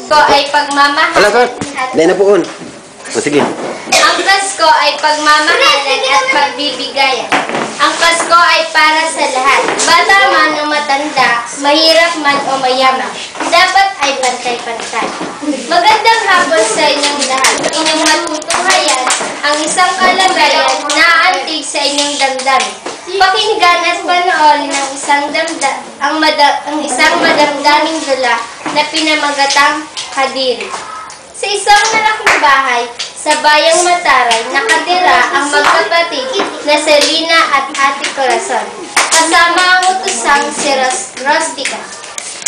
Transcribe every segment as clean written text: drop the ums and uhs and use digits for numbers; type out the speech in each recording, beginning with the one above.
Pasko ay pagmamahalan at... Dahil na poon. O, sige. Ang Pasko ay pagmamahalan at pagbibigayan. Ang Pasko ay para sa lahat. Bata man o matanda, mahirap man o mayaman, dapat ay pantay-pantay. Magandang hapon sa inyong lahat. Inyong matutunghayan ang isang kalagayan na aantig sa inyong damdamin. Pakinggan at panoorin ang isang madamdaming dula na pinamagatang Kadiri. Sa isang malaking bahay sa bayang Mataray, nakatira ang magkapatid na Selina at Ate Corazon, kasama ang utusang si Rustica.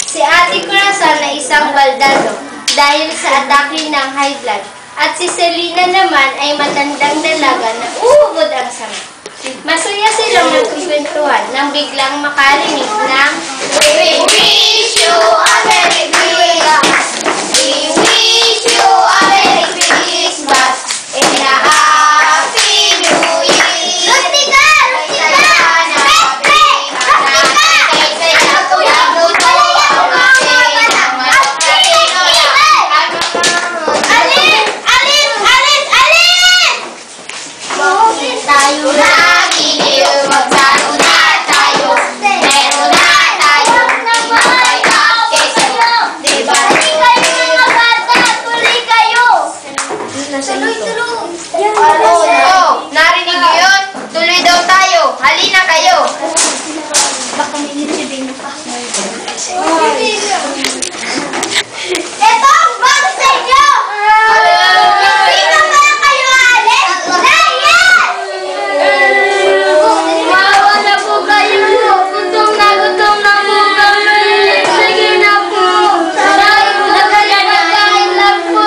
Si Ate Corazon ay isang baldado dahil sa atake ng high blood, at si Selina naman ay matandang dalaga na uhugod ang sama. Masaya silang nagkukwentuhan nang biglang makarinig ng We wish you a Merry Christmas! We wish you a Merry Christmas and a Happy New Year! Rustica! Rustica! Tayo na! Magsano na tayo! Meron na tayo! May kakeso! Diba? Tuloy kayo mga bata! Tuloy kayo! Tuloy! Oo! Narinig niyo yun? Tuloy daw tayo! Halina kayo! Baka minitibing na pa. Ito ang bago sa inyo! Hindi na pala kayo aalis! Maawa na po kayo! Gutom na po kami! Sige na po! Nagkain lang po!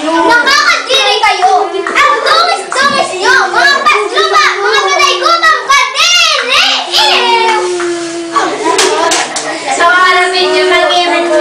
Nakakadiri kayo! Ang dungis-dungis nyo! Mga pasluma! Mga pinay gutom! Kadiri! Sa haramin nyo, mag-iwan na.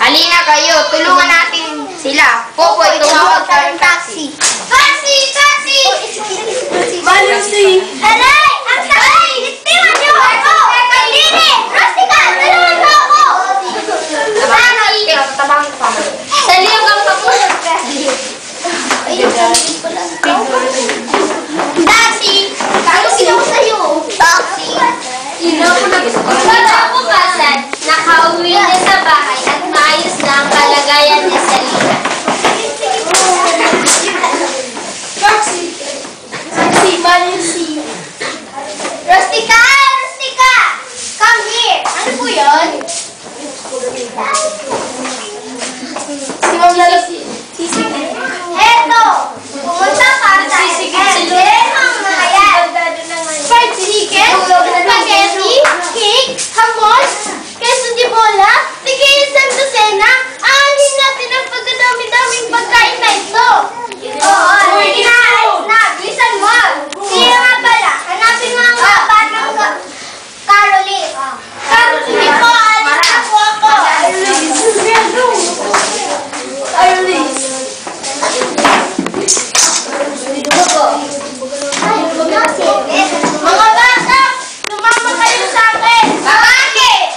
Halina kayo, tulungan natin sila. Popoy, tumawag tayo ng taxi. Taxi! Taxi! Malusi! Aray! Ang taxi! Itiwan niyo ako! Kalini! Rustica! Tulungan mo ako! Tabang pa. Dali ang kang kapulog ka. Taxi! Taxi ako sa'yo. Taxi! Kinabukasan, nakauwi na sa bahay at maayos na ang kalagayan ni Selina. Taxi! Taxi! Malusi! Rustica! Rustica! Come here! Ano po yun? Si Ma'am Lalo. Eto! Pumunta ka sa fried chicken, spaghetti, cake, hamon, queso di bola, tigay isang dosena. Aanin natin ang pagkadami-daming pagkain na ito. Oo, inaayos na. Bilisan mo. Siya nga pala. Hanapin mo ang batang Caroline. Caroline po, alis na po ako. Caroline. Mga bata, tumama kayo sa akin. Bakit?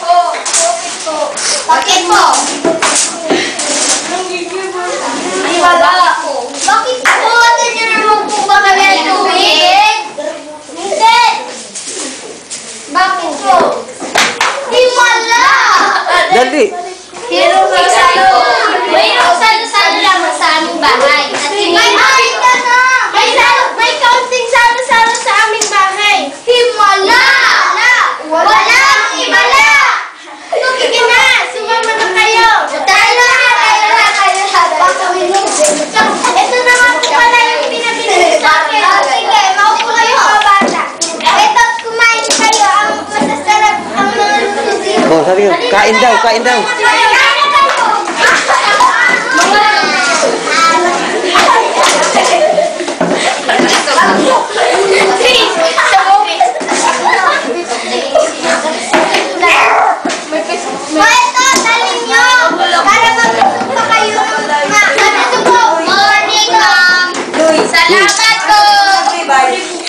Bakit po? Ay, wala po. Bakit po? Ano nyo naman po ba kami ang tubig? Hindi. Bakit po? Himala! Dali! Mayroong salo-salo lamang sa aming bahay. At may kaunting salo-salo sa aming bahay. Himala! Walang himala! Tugigin na! Sumama na kayo! Tayo na! Ito naman po pala yung pinabili sa akin. Sige, maupo kayo mga bata. Ito, kumain kayo. Ang masasarap ang mga lutusin. sabi ko, kain daw, kain daw.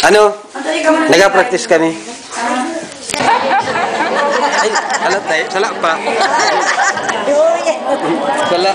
Ano? Nag-practice kami. Ay, alat tayo. Sala pa. Sala.